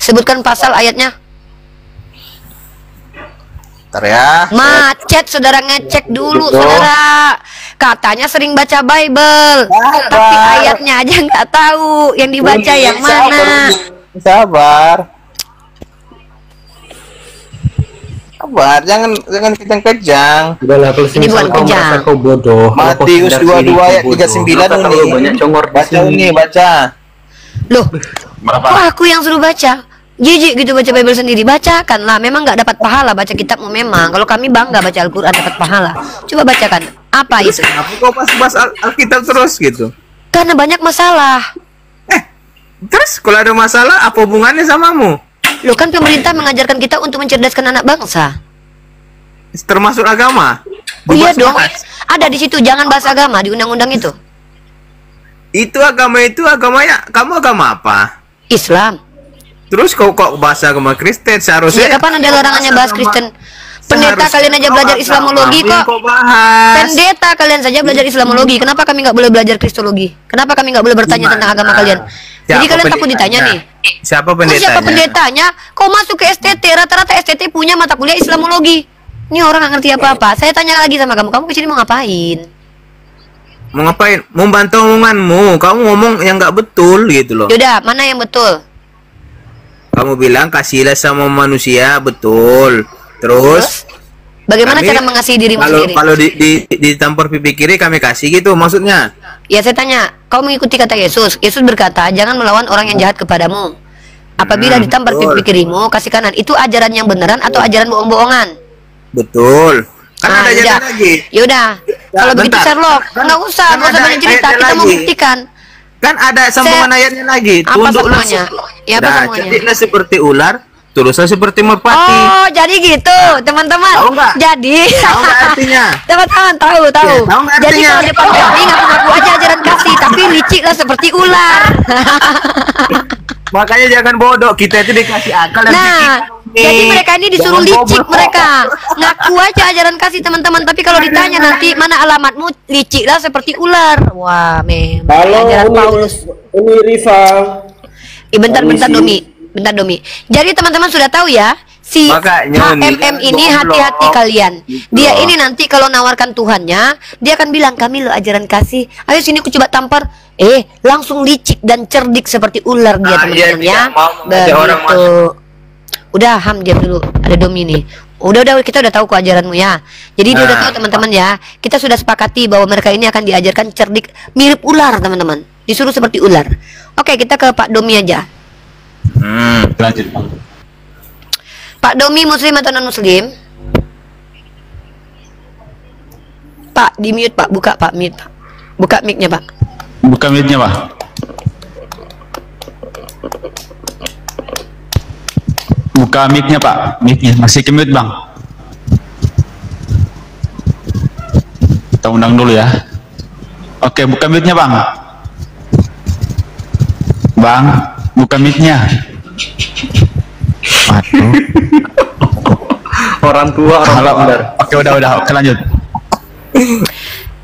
[SPEAKER 3] Sebutkan pasal ayatnya.
[SPEAKER 8] Bentar ya.
[SPEAKER 3] Macet, saudara, ngecek dulu, saudara. Katanya sering baca Bible, tapi ayatnya aja nggak tahu yang dibaca yang mana.
[SPEAKER 8] Sabar. Sabar, jangan kejang-kejang.
[SPEAKER 3] Ini bukan kejang.
[SPEAKER 8] Matius 22 ayat 39 ini. Baca ini, baca.
[SPEAKER 3] Loh, kok aku yang suruh baca? Jijik gitu baca Bible sendiri. Bacakan lah, memang nggak dapat pahala baca kitabmu memang. Kalau kami bangga baca Al-Quran dapat pahala. Coba bacakan. Apa itu?
[SPEAKER 8] Kenapa kau bahas Alkitab terus gitu?
[SPEAKER 3] Karena banyak masalah.
[SPEAKER 8] Terus kalau ada masalah apa hubungannya samamu?
[SPEAKER 3] Loh, kan pemerintah mengajarkan kita untuk mencerdaskan anak bangsa.
[SPEAKER 8] Termasuk agama?
[SPEAKER 3] Oh iya dong. Ada di situ, jangan bahas agama di undang-undang itu.
[SPEAKER 8] Itu agamanya. Kamu agama apa?
[SPEAKER 3] Islam.
[SPEAKER 8] Terus kok bahasa agama Kristen seharusnya?
[SPEAKER 3] Ya, kapan ada larangannya bahas Kristen? Pendeta kalian aja belajar Islamologi kok. Pendeta kalian saja belajar Islamologi. Kenapa kami nggak boleh belajar Kristologi? Kenapa kami nggak boleh bertanya tentang agama kalian? Jadi kalian takut ditanya nih.
[SPEAKER 8] Siapa pendetanya?
[SPEAKER 3] Siapa pendetanya? Kau masuk ke STT, rata-rata STT punya mata kuliah Islamologi. Ini orang nggak ngerti apa-apa. Saya tanya lagi sama kamu kesini mau ngapain?
[SPEAKER 8] Mau ngapain? Mau bantah omonganmu. Kamu ngomong yang nggak betul gitu loh.
[SPEAKER 3] Yaudah, mana yang betul?
[SPEAKER 8] Kamu bilang kasihlah sama manusia, betul. Terus
[SPEAKER 3] bagaimana cara mengasihi dirimu sendiri?
[SPEAKER 8] Kalau ditampar pipi kiri kami kasih gitu maksudnya?
[SPEAKER 3] Ya saya tanya, kau mengikuti kata Yesus. Yesus berkata, jangan melawan orang yang jahat kepadamu. Apabila ditampar pipi kirimu, kasih kanan. Itu ajaran yang beneran atau ajaran bohong-bohongan?
[SPEAKER 8] Betul. Kan ada ajaran lagi.
[SPEAKER 3] Yaudah, kalau begitu Sherlock, nggak usah banyak cerita. Kita mau buktikan.
[SPEAKER 8] Kan ada sambungan ayatnya lagi.
[SPEAKER 3] Apa sambungannya? Ya, apa sambungannya?
[SPEAKER 8] Jadilah seperti ular, teruslah seperti merpati.
[SPEAKER 3] Oh, jadi gitu, teman-teman.
[SPEAKER 8] Tahu nggak?
[SPEAKER 3] Jadi,
[SPEAKER 8] tahu nggak artinya?
[SPEAKER 3] Teman-teman tahu.
[SPEAKER 8] Ya, tahu nggak
[SPEAKER 3] Jadi
[SPEAKER 8] artinya?
[SPEAKER 3] kalau depan kami ngaku-ngaku aja ajaran kasih, tapi licik lah seperti ular.
[SPEAKER 8] Makanya jangan bodoh. Kita itu dikasih akal dan pikiran.
[SPEAKER 3] Jadi mereka ini disuruh licik mereka. Ngaku aja ajaran kasih teman-teman, tapi kalau ditanya nanti mana alamatmu, licik lah seperti ular. Wah, memang ajaran Paulus.
[SPEAKER 9] Ini Rifa.
[SPEAKER 3] Bentar Domi. Jadi teman-teman sudah tahu ya, si HMM ini hati-hati kalian. Dia ini nanti kalau nawarkan Tuhannya, dia akan bilang kami lo ajaran kasih. Ayo sini aku coba tampar. Langsung licik dan cerdik seperti ular dia teman-teman ya. Begitu. Udah diam dulu. Ada Domi nih. Udah kita udah tahu kok ajaranmu ya. Jadi dia udah tahu teman-teman ya. Kita sudah sepakati bahwa mereka ini akan diajarkan cerdik mirip ular teman-teman. Disuruh seperti ular. Oke, kita ke Pak Domi aja.
[SPEAKER 5] Lanjut Bang.
[SPEAKER 3] Pak Domi muslim atau non muslim? Pak di mute Pak, buka Pak mute Pak. Buka mic-nya Pak.
[SPEAKER 5] Buka mic-nya Pak. Buka mic-nya Pak. Mic-nya masih ke mute Bang. Kita undang dulu ya. Oke, buka mic-nya Bang. Bang, buka mic-nya. Aduh.
[SPEAKER 2] Orang tua, orang benar.
[SPEAKER 5] Oke, udah. Oke, lanjut.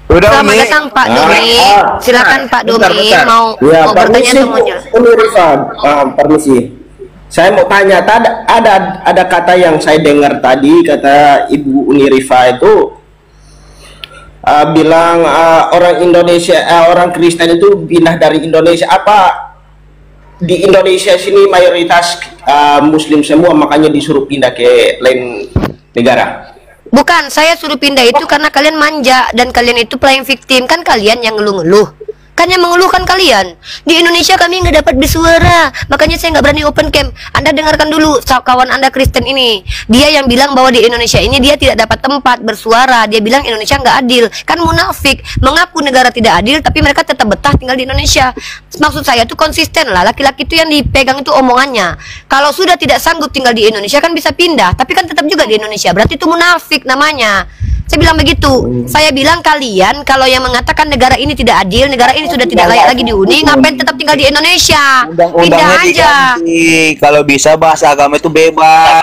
[SPEAKER 3] Selamat datang Pak Domi. Silakan Pak Domi mau bertanya semuanya.
[SPEAKER 9] Permisi. Saya mau tanya, ada kata yang saya dengar tadi, kata Ibu Unirifa itu bilang orang Indonesia, orang Kristen itu pindah dari Indonesia. Apa di Indonesia sini mayoritas Muslim semua, makanya disuruh pindah ke lain negara?
[SPEAKER 3] Bukan, saya suruh pindah itu karena kalian manja dan kalian itu playing victim. Kan kalian yang ngeluh-ngeluh. Kan yang mengeluhkan kalian. Di Indonesia kami nggak dapat bersuara. Makanya saya nggak berani open camp. Anda dengarkan dulu kawan Anda Kristen ini. Dia yang bilang bahwa di Indonesia ini dia tidak dapat tempat bersuara. Dia bilang Indonesia nggak adil. Kan munafik. Mengaku negara tidak adil tapi mereka tetap betah tinggal di Indonesia. Maksud saya tuh konsisten lah. Laki-laki itu yang dipegang itu omongannya. Kalau sudah tidak sanggup tinggal di Indonesia kan bisa pindah. Tapi kan tetap juga di Indonesia. Berarti itu munafik namanya. Saya bilang begitu. Saya bilang kalian kalau yang mengatakan negara ini tidak adil, negara ini sudah tidak layak lagi dihuni, ngapain tetap tinggal di Indonesia? Pindah aja.
[SPEAKER 8] Kalau bisa bahasa agama itu bebas.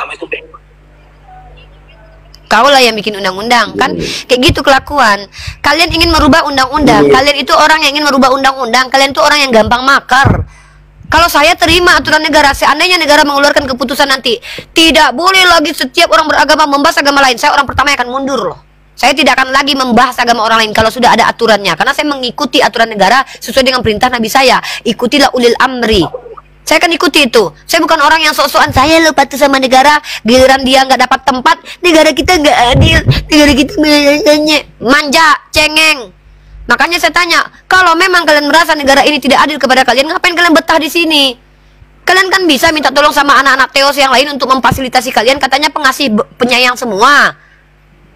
[SPEAKER 3] Kau lah yang bikin undang-undang kan? Kayak gitu kelakuan. Kalian ingin merubah undang-undang. Kalian itu orang yang ingin merubah undang-undang. Kalian itu orang yang gampang makar. Kalau saya terima aturan negara, seandainya negara mengeluarkan keputusan nanti tidak boleh lagi setiap orang beragama membahas agama lain, saya orang pertama yang akan mundur loh. Saya tidak akan lagi membahas agama orang lain kalau sudah ada aturannya. Karena saya mengikuti aturan negara sesuai dengan perintah Nabi saya. Ikutilah ulil amri. Saya akan ikuti itu. Saya bukan orang yang sok-sokan saya lo patuh sama negara. Giliran dia nggak dapat tempat, negara kita nggak adil. Negara kita manja, cengeng. Makanya saya tanya, kalau memang kalian merasa negara ini tidak adil kepada kalian, ngapain kalian betah di sini? Kalian kan bisa minta tolong sama anak-anak Teos yang lain untuk memfasilitasi kalian. Katanya pengasih penyayang semua.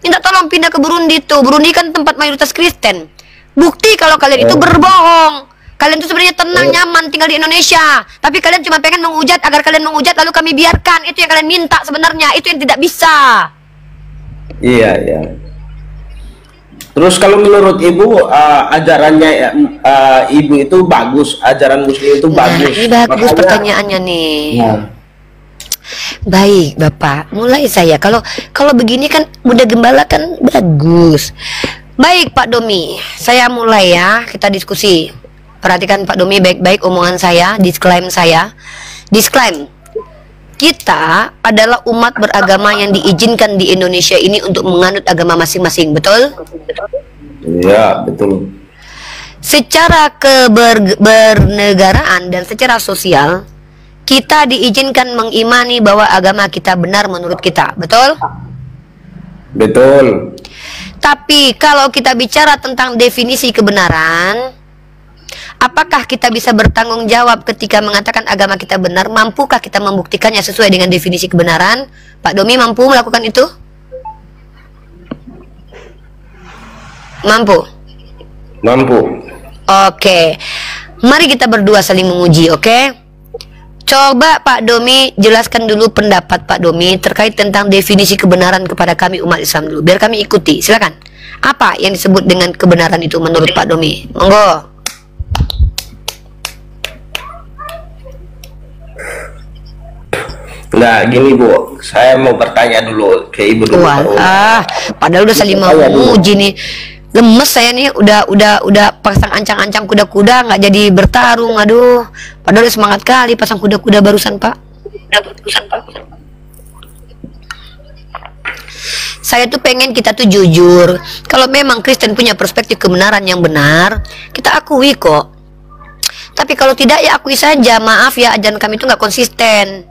[SPEAKER 3] Minta tolong pindah ke Burundi tuh. Burundi kan tempat mayoritas Kristen. Bukti kalau kalian itu berbohong. Kalian tuh sebenarnya tenang, nyaman tinggal di Indonesia. Tapi kalian cuma pengen menghujat agar kalian menghujat lalu kami biarkan. Itu yang kalian minta sebenarnya. Itu yang tidak bisa.
[SPEAKER 9] Iya, iya. Terus kalau menurut Ibu ajarannya Ibu itu bagus, ajaran Muslim itu bagus.
[SPEAKER 3] Ini bagus. Makanya, pertanyaannya nih. Ya. Baik Bapak, mulai saya. Kalau begini kan udah gembala kan bagus. Baik Pak Domi, saya mulai ya. Kita diskusi. Perhatikan Pak Domi baik-baik omongan saya, disclaim saya. Disclaim. Kita adalah umat beragama yang diizinkan di Indonesia ini untuk menganut agama masing-masing, betul?
[SPEAKER 9] Iya, betul.
[SPEAKER 3] Secara kebernegaraan dan secara sosial, kita diizinkan mengimani bahwa agama kita benar menurut kita, betul?
[SPEAKER 9] Betul.
[SPEAKER 3] Tapi kalau kita bicara tentang definisi kebenaran, apakah kita bisa bertanggung jawab ketika mengatakan agama kita benar? Mampukah kita membuktikannya sesuai dengan definisi kebenaran? Pak Domi mampu melakukan itu? Mampu?
[SPEAKER 9] Mampu.
[SPEAKER 3] Oke. Mari kita berdua saling menguji, oke? Coba Pak Domi jelaskan dulu pendapat Pak Domi terkait tentang definisi kebenaran kepada kami umat Islam dulu. Biar kami ikuti, silakan. Apa yang disebut dengan kebenaran itu menurut Pak Domi? Monggo.
[SPEAKER 9] Nah, gini Bu, saya mau bertanya dulu ke Ibu dulu.
[SPEAKER 3] Padahal udah saling menguji nih. Gemes saya nih, udah pasang ancang-ancang kuda-kuda nggak jadi bertarung. Aduh, padahal udah semangat kali pasang kuda-kuda barusan Pak. Saya tuh pengen kita tuh jujur. Kalau memang Kristen punya perspektif kebenaran yang benar, kita akui kok. Tapi kalau tidak ya akui saja. Maaf ya, ajaran kami itu nggak konsisten.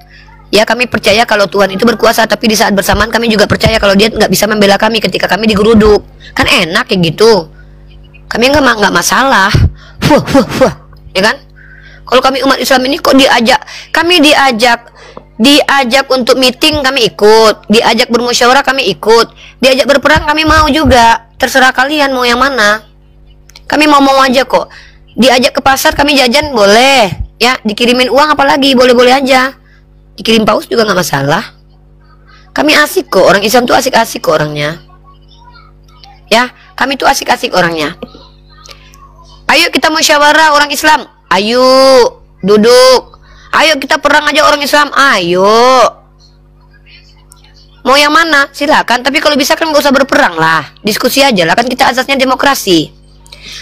[SPEAKER 3] Ya kami percaya kalau Tuhan itu berkuasa, tapi di saat bersamaan kami juga percaya kalau Dia nggak bisa membela kami ketika kami digeruduk. Kan enak kayak gitu. Kami nggak masalah. Ya kan? Kalau kami umat Islam ini kok diajak untuk meeting kami ikut, diajak bermusyawarah kami ikut, diajak berperang kami mau juga. Terserah kalian mau yang mana. Kami mau aja kok. Diajak ke pasar kami jajan boleh. Ya dikirimin uang apalagi boleh-boleh aja. Dikirim paus juga nggak masalah. Kami asik kok, orang Islam tuh asik-asik kok orangnya. Ya, kami tuh asik-asik orangnya. Ayo kita musyawarah orang Islam. Ayo, duduk. Ayo kita perang aja orang Islam. Ayo. Mau yang mana? Silakan. Tapi kalau bisa kan nggak usah berperang lah. Diskusi aja lah. Kan kita asasnya demokrasi.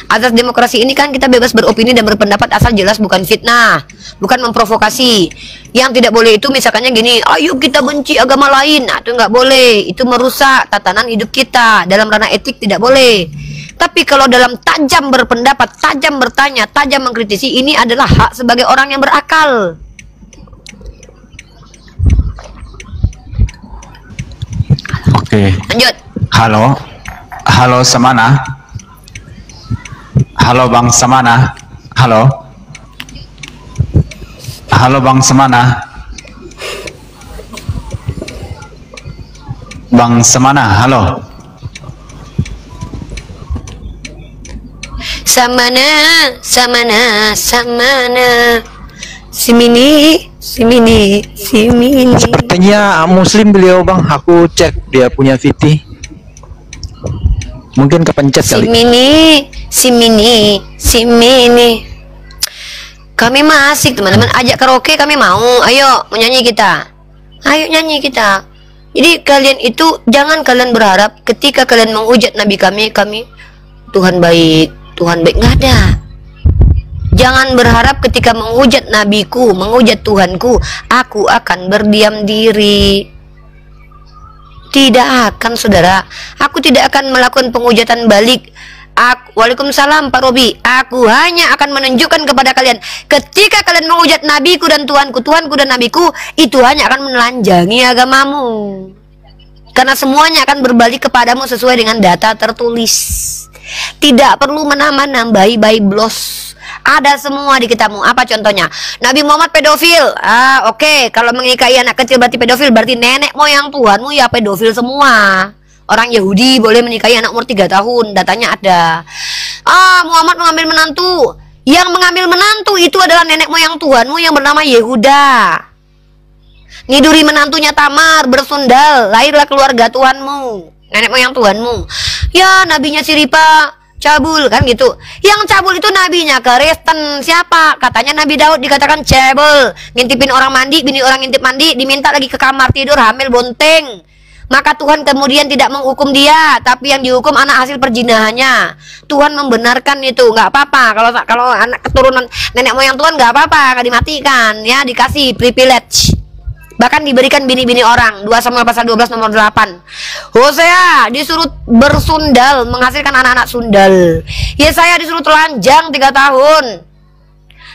[SPEAKER 3] Asas demokrasi ini kan kita bebas beropini dan berpendapat asal jelas bukan fitnah, bukan memprovokasi. Yang tidak boleh itu misalkannya gini, ayo kita benci agama lain. Nah itu nggak boleh, itu merusak tatanan hidup kita. Dalam ranah etik tidak boleh. Tapi kalau dalam tajam berpendapat, tajam bertanya, tajam mengkritisi, ini adalah hak sebagai orang yang berakal.
[SPEAKER 5] Oke.
[SPEAKER 3] Lanjut.
[SPEAKER 5] Halo Samana. Halo Bang Samana. Halo Bang Samana. Bang Samana, halo.
[SPEAKER 3] Samana. Simini.
[SPEAKER 10] Sepertinya Muslim beliau Bang. Aku cek dia punya VT. Mungkin kepencet kali. Simini.
[SPEAKER 3] Kami mah asik teman-teman. Ajak karaoke kami mau. Ayo menyanyi kita. Ayo nyanyi kita. Jadi kalian itu jangan kalian berharap ketika kalian menghujat Nabi kami Tuhan baik nggak ada. Jangan berharap ketika menghujat nabiku, menghujat Tuhanku, aku akan berdiam diri. Tidak akan, saudara. Aku tidak akan melakukan penghujatan balik. Waalaikumsalam Pak Robi. Aku hanya akan menunjukkan kepada kalian, ketika kalian menghujat nabiku dan Tuhanku dan nabiku, itu hanya akan menelanjangi agamamu. Karena semuanya akan berbalik kepadamu sesuai dengan data tertulis. Tidak perlu menambah-nambahi blos. Ada semua di kitabmu. Apa contohnya? Nabi Muhammad pedofil. Oke. Kalau menikahi anak kecil berarti pedofil. Berarti nenek moyang Tuhanmu ya pedofil semua. Orang Yahudi boleh menikahi anak umur 3 tahun. Datanya ada. Muhammad mengambil menantu. Yang mengambil menantu itu adalah nenek moyang Tuhanmu yang bernama Yehuda. Ngiduri menantunya Tamar, bersundal. Lahirlah keluarga Tuhanmu, nenek moyang Tuhanmu. Ya, nabinya Siripa cabul, kan gitu. Yang cabul itu nabinya Kristen. Siapa? Katanya Nabi Daud dikatakan cabul. Ngintipin orang mandi, bini orang ngintip mandi, diminta lagi ke kamar tidur, hamil bonteng. Maka Tuhan kemudian tidak menghukum dia, tapi yang dihukum anak hasil perjinahannya. Tuhan membenarkan itu, nggak apa-apa. Kalau anak keturunan nenek moyang Tuhan nggak apa-apa, nggak dimatikan, ya dikasih privilege. Bahkan diberikan bini-bini orang. 2 Samuel pasal 12 nomor 8. Hosea disuruh bersundal, menghasilkan anak-anak sundal. Yesaya disuruh telanjang 3 tahun.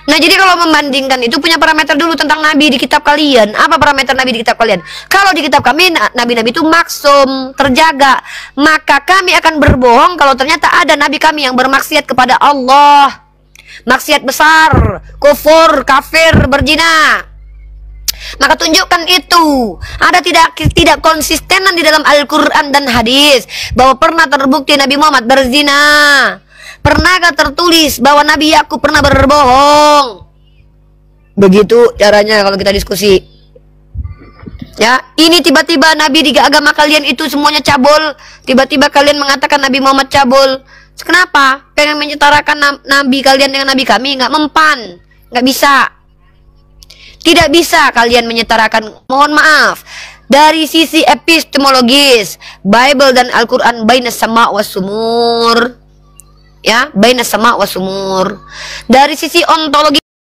[SPEAKER 3] Nah, jadi kalau membandingkan itu punya parameter dulu tentang nabi di kitab kalian. Apa parameter nabi di kitab kalian? Kalau di kitab kami nabi-nabi itu maksum, terjaga. Maka kami akan berbohong kalau ternyata ada nabi kami yang bermaksiat kepada Allah. Maksiat besar, kufur, kafir, berzina. Maka tunjukkan itu. Ada tidak konsistenan di dalam Al-Quran dan hadis bahwa pernah terbukti Nabi Muhammad berzina. Pernahkah tertulis bahwa Nabi Yakub pernah berbohong? Begitu caranya kalau kita diskusi. Ya, ini tiba-tiba Nabi di agama kalian itu semuanya cabul. Tiba-tiba kalian mengatakan Nabi Muhammad cabul. Kenapa? Pengen menyetarakan Nabi kalian dengan Nabi kami? Nggak mempan. Nggak bisa. Tidak bisa kalian menyetarakan. Mohon maaf. Dari sisi epistemologis, Bible dan Al-Quran bainas sama was sumur. Ya, bainas sama was sumur. Dari sisi ontologi